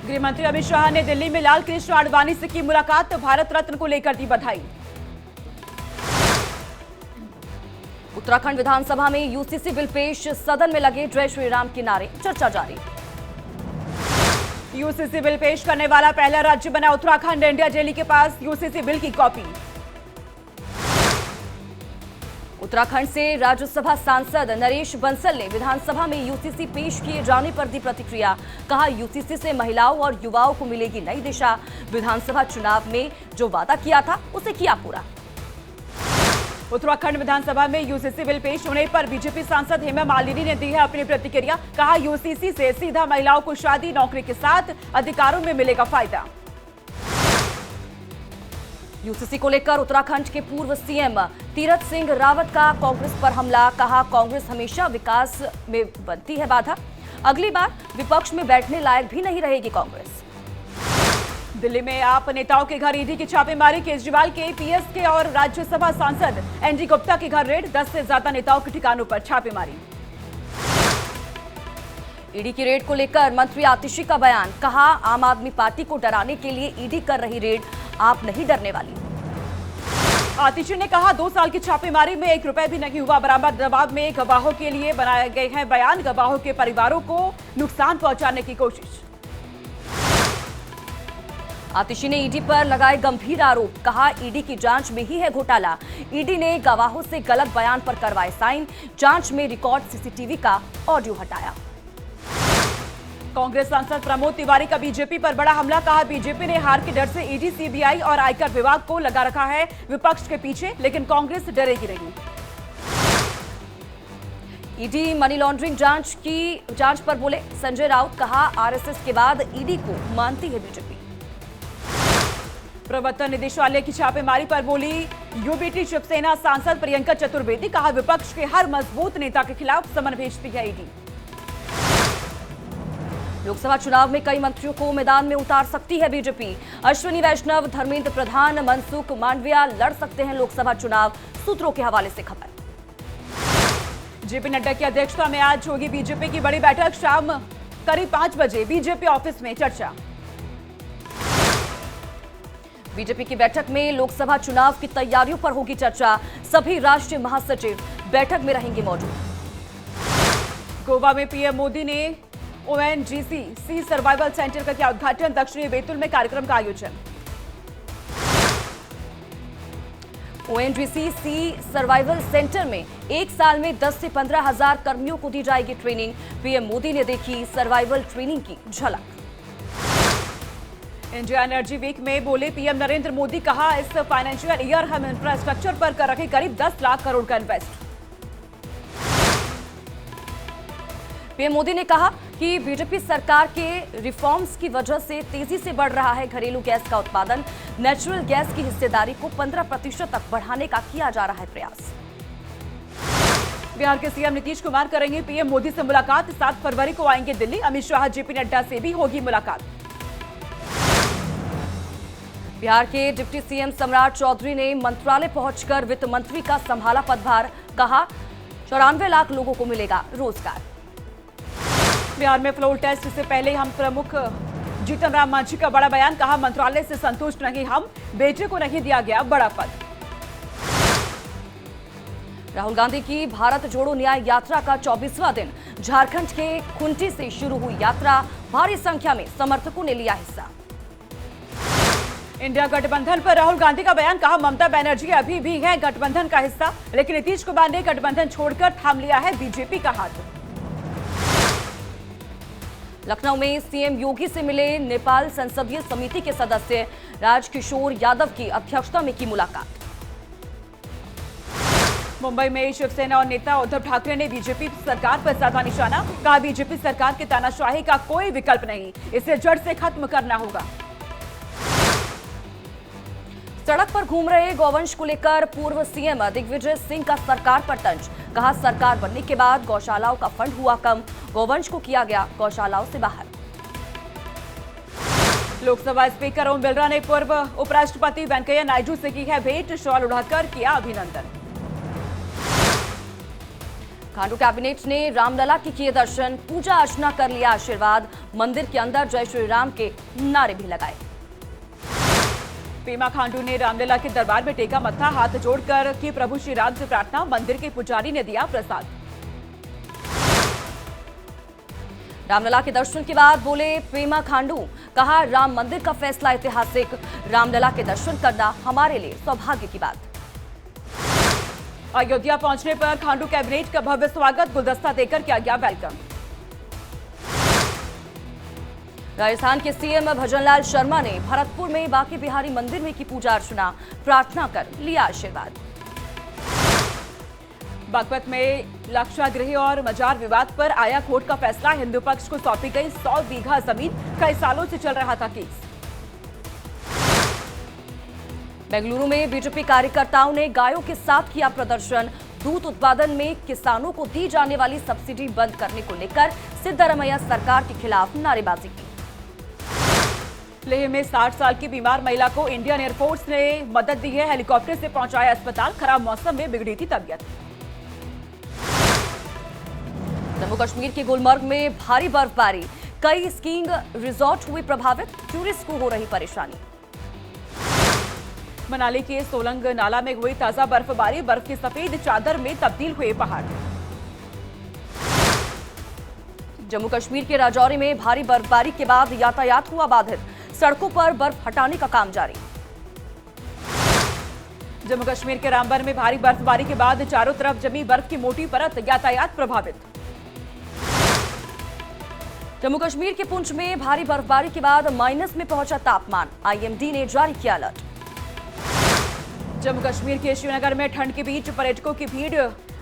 गृह मंत्री अमित शाह ने दिल्ली में लाल कृष्ण आडवाणी से की मुलाकात, भारत रत्न को लेकर दी बधाई। उत्तराखंड विधानसभा में यूसीसी बिल पेश, सदन में लगे जय श्री राम के नारे, चर्चा जारी। यूसीसी बिल पेश करने वाला पहला राज्य बना उत्तराखंड, इंडिया जेली के पास यूसीसी बिल की कॉपी। उत्तराखंड से राज्यसभा सांसद नरेश बंसल ने विधानसभा में यूसीसी पेश किए जाने पर दी प्रतिक्रिया, कहा यूसीसी से महिलाओं और युवाओं को मिलेगी नई दिशा, विधानसभा चुनाव में जो वादा किया था उसे किया पूरा। उत्तराखंड विधानसभा में यूसीसी बिल पेश होने पर बीजेपी सांसद हेमा मालिनी ने दी है अपनी प्रतिक्रिया, कहा यूसीसी से सीधा महिलाओं को शादी नौकरी के साथ अधिकारों में मिलेगा फायदा। यूसीसी को लेकर उत्तराखंड के पूर्व सीएम तीरथ सिंह रावत का कांग्रेस पर हमला, कहा कांग्रेस हमेशा विकास में बनती है बाधा, अगली बार विपक्ष में बैठने लायक भी नहीं रहेगी कांग्रेस। दिल्ली में आप नेताओं के घर ईडी की छापेमारी, केजरीवाल के, पीएस के और राज्यसभा सांसद एनडी गुप्ता के घर रेड, 10 से ज्यादा नेताओं के ठिकानों पर छापेमारी। ईडी की रेड को लेकर मंत्री आतिशी का बयान, कहा आम आदमी पार्टी को डराने के लिए ईडी कर रही रेड, आप नहीं डरने वाली। आतिशी ने कहा 2 साल की छापेमारी में 1 रुपए भी नहीं हुआ बरामद, दबाव में गवाहों के लिए बनाए गए हैं बयान, गवाहों के परिवारों को नुकसान पहुंचाने की कोशिश। आतिशी ने ईडी पर लगाए गंभीर आरोप, कहा ईडी की जांच में ही है घोटाला, ईडी ने गवाहों से गलत बयान पर करवाए साइन, जांच में रिकॉर्ड सीसीटीवी का ऑडियो हटाया। कांग्रेस सांसद प्रमोद तिवारी का बीजेपी पर बड़ा हमला, कहा बीजेपी ने हार के डर से ईडी, सीबीआई और आयकर विभाग को लगा रखा है विपक्ष के पीछे, लेकिन कांग्रेस डरेगी नहीं। ईडी मनी लॉन्ड्रिंग जांच पर बोले संजय राउत, कहा आरएसएस के बाद ईडी को मानती है बीजेपी। प्रवर्तन निदेशालय की छापेमारी पर बोली यूबीटी शिवसेना सांसद प्रियंका चतुर्वेदी, कहा विपक्ष के हर मजबूत नेता के खिलाफ समन भेजती है ईडी। लोकसभा चुनाव में कई मंत्रियों को मैदान में उतार सकती है बीजेपी, अश्विनी वैष्णव, धर्मेंद्र प्रधान, मनसुख मांडविया लड़ सकते हैं लोकसभा चुनाव, सूत्रों के हवाले से खबर। जेपी नड्डा की अध्यक्षता में आज होगी बीजेपी की बड़ी बैठक, शाम करीब 5 बजे बीजेपी ऑफिस में चर्चा। बीजेपी की बैठक में लोकसभा चुनाव की तैयारियों पर होगी चर्चा, सभी राष्ट्रीय महासचिव बैठक में रहेंगे मौजूद। गोवा में पीएम मोदी ने ओएनजीसी सी सर्वाइवल सेंटर का किया उद्घाटन, दक्षिणी बैतूल में कार्यक्रम का आयोजन। ओएनजीसी सी सर्वाइवल सेंटर में 1 साल में 10 से 15 हजार कर्मियों को दी जाएगी ट्रेनिंग, पीएम मोदी ने देखी सर्वाइवल ट्रेनिंग की झलक। इंडिया एनर्जी वीक में बोले पीएम नरेंद्र मोदी, कहा इस फाइनेंशियल ईयर हम इंफ्रास्ट्रक्चर पर कर रहे करीब 10 लाख करोड़ का इन्वेस्ट। पीएम मोदी ने कहा कि बीजेपी सरकार के रिफॉर्म्स की वजह से तेजी से बढ़ रहा है घरेलू गैस का उत्पादन, नेचुरल गैस की हिस्सेदारी को 15% तक बढ़ाने का किया जा रहा है प्रयास। बिहार के सीएम नीतीश कुमार करेंगे पीएम मोदी से मुलाकात, 7 फरवरी को आएंगे दिल्ली, अमित शाह, जेपी नड्डा से भी होगी मुलाकात। बिहार के डिप्टी सीएम सम्राट चौधरी ने मंत्रालय पहुंचकर वित्त मंत्री का संभाला पदभार, कहा 94 लाख लोगों को मिलेगा रोजगार। बिहार में फ्लोर टेस्ट से पहले हम प्रमुख जीतन राम मांझी का बड़ा बयान, कहा मंत्रालय से संतुष्ट नहीं हम, बेटे को नहीं दिया गया बड़ा पद। राहुल गांधी की भारत जोड़ो न्याय यात्रा का 24वां दिन, झारखंड के खुंटी से शुरू हुई यात्रा, भारी संख्या में समर्थकों ने लिया हिस्सा। इंडिया गठबंधन पर राहुल गांधी का बयान, कहा ममता बनर्जी अभी भी है गठबंधन का हिस्सा, लेकिन नीतीश कुमार ने गठबंधन छोड़कर थाम लिया है बीजेपी का हाथ। लखनऊ में सीएम योगी से मिले नेपाल संसदीय समिति के सदस्य, राजकिशोर यादव की अध्यक्षता में की मुलाकात। मुंबई में शिवसेना और नेता उद्धव ठाकरे ने बीजेपी सरकार पर साधा निशाना, कहा बीजेपी सरकार की तानाशाही का कोई विकल्प नहीं, इसे जड़ से खत्म करना होगा। सड़क पर घूम रहे गौवंश को लेकर पूर्व सीएम दिग्विजय सिंह का सरकार पर तंज, कहा सरकार बनने के बाद गौशालाओं का फंड हुआ कम, गौवंश को किया गया गौशालाओं से बाहर। लोकसभा स्पीकर ओम बिरला ने पूर्व उपराष्ट्रपति वेंकैया नायडू से की है भेंट, शॉल उड़ाकर किया अभिनंदन। खांडू कैबिनेट ने रामलला के किए दर्शन, पूजा अर्चना कर लिया आशीर्वाद, मंदिर के अंदर जय श्री राम के नारे भी लगाए। पेमा खांडू ने रामलला के दरबार में टेका मत्था, हाथ जोड़कर की प्रभु श्री राम से प्रार्थना। मंदिर के पुजारी ने दिया प्रसाद। रामलला के दर्शन के बाद बोले पेमा खांडू, कहा राम मंदिर का फैसला ऐतिहासिक, रामलला के दर्शन करना हमारे लिए सौभाग्य की बात। अयोध्या पहुंचने पर खांडू कैबिनेट का भव्य स्वागत, गुलदस्ता देकर किया गया वेलकम। राजस्थान के सीएम भजनलाल शर्मा ने भरतपुर में बांके बिहारी मंदिर में की पूजा अर्चना, प्रार्थना कर लिया आशीर्वाद। बागपत में लाक्षागृह और मजार विवाद पर आया कोर्ट का फैसला, हिंदू पक्ष को सौंपी गई 100 बीघा जमीन, कई सालों से चल रहा था केस। बेंगलुरु में बीजेपी कार्यकर्ताओं ने गायों के साथ किया प्रदर्शन, दूध उत्पादन में किसानों को दी जाने वाली सब्सिडी बंद करने को लेकर सिद्धारमैया सरकार के खिलाफ नारेबाजी की। लेह में 60 साल की बीमार महिला को इंडियन एयरफोर्स ने मदद दी है, हेलीकॉप्टर से पहुंचाया अस्पताल, खराब मौसम में बिगड़ी थी तबीयत। जम्मू कश्मीर के गुलमर्ग में भारी बर्फबारी, कई स्कीइंग रिजॉर्ट हुए प्रभावित, टूरिस्ट को हो रही परेशानी। मनाली के सोलंग नाला में हुई ताजा बर्फबारी, बर्फ की सफेद चादर में तब्दील हुए पहाड़। जम्मू कश्मीर के राजौरी में भारी बर्फबारी के बाद यातायात हुआ बाधित, सड़कों पर बर्फ हटाने का काम जारी। जम्मू कश्मीर के रामबन में भारी बर्फबारी के बाद चारों तरफ जमी बर्फ की मोटी परत, यातायात प्रभावित। जम्मू कश्मीर के पुंछ में भारी बर्फबारी के बाद माइनस में पहुंचा तापमान, आईएमडी ने जारी किया अलर्ट। जम्मू कश्मीर के श्रीनगर में ठंड के बीच पर्यटकों की भीड़,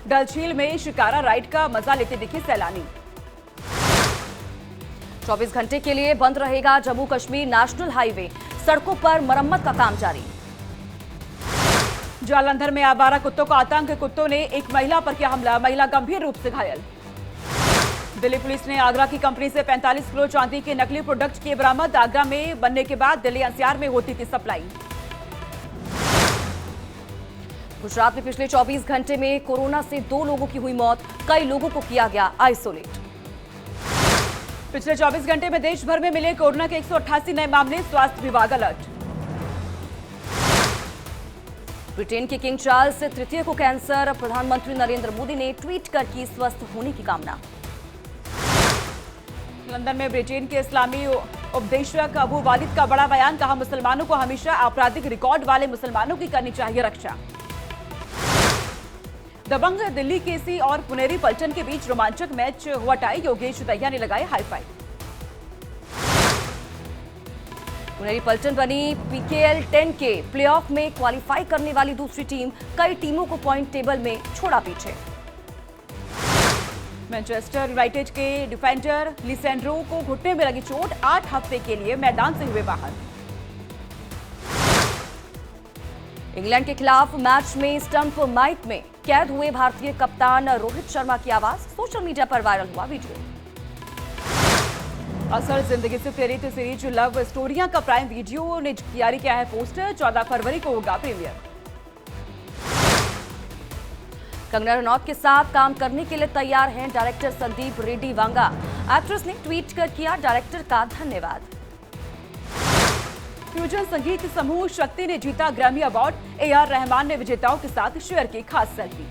डल झील में शिकारा राइड का मजा लेते दिखे सैलानी। 24 घंटे के लिए बंद रहेगा जम्मू कश्मीर नेशनल हाईवे, सड़कों पर मरम्मत का काम जारी। जालंधर में आवारा कुत्तों का आतंक, कुत्तों ने एक महिला पर किया हमला, महिला गंभीर रूप से घायल। दिल्ली पुलिस ने आगरा की कंपनी से 45 किलो चांदी के नकली प्रोडक्ट किए बरामद, आगरा में बनने के बाद दिल्ली एनसीआर में होती थी सप्लाई। गुजरात में पिछले 24 घंटे में कोरोना से 2 लोगों की हुई मौत, कई लोगों को किया गया आइसोलेट। पिछले 24 घंटे में देश भर में मिले कोरोना के 188 नए मामले, स्वास्थ्य विभाग अलर्ट। ब्रिटेन के किंग चार्ल्स तृतीय को कैंसर, प्रधानमंत्री नरेंद्र मोदी ने ट्वीट कर की स्वस्थ होने की कामना। लंदन में ब्रिटेन के इस्लामी उपदेशक अबू वालिद का बड़ा बयान, कहा मुसलमानों को हमेशा आपराधिक रिकॉर्ड वाले मुसलमानों की करनी चाहिए रक्षा। दबंग दिल्ली केसी और पुनेरी पलटन के बीच रोमांचक मैच हुआ टाई, योगेश दहिया ने लगाए हाई फाइव। पुनेरी पलटन बनी पीकेएल 10 के प्लेऑफ में क्वालिफाई करने वाली दूसरी टीम, कई टीमों को पॉइंट टेबल में छोड़ा पीछे। मैनचेस्टर यूनाइटेड के डिफेंडर लिसेंड्रो को घुटने में लगी चोट, 8 हफ्ते के लिए मैदान से हुए बाहर। इंग्लैंड के खिलाफ मैच में स्टंप माइक में कैद हुए भारतीय कप्तान रोहित शर्मा की आवाज, सोशल मीडिया पर वायरल हुआ वीडियो। असल जिंदगी से प्रेरित सीरीज लव स्टोरियां का प्राइम वीडियो ने जारी किया है पोस्टर, 14 फरवरी को होगा प्रीमियर। कंगना रनौत के साथ काम करने के लिए तैयार हैं डायरेक्टर संदीप रेड्डी वांगा, एक्ट्रेस ने ट्वीट कर किया डायरेक्टर का धन्यवाद। फ्यूजन संगीत समूह शक्ति ने जीता ग्रैमी अवार्ड, AR रहमान ने विजेताओं के साथ शेयर की खास सेल्फी।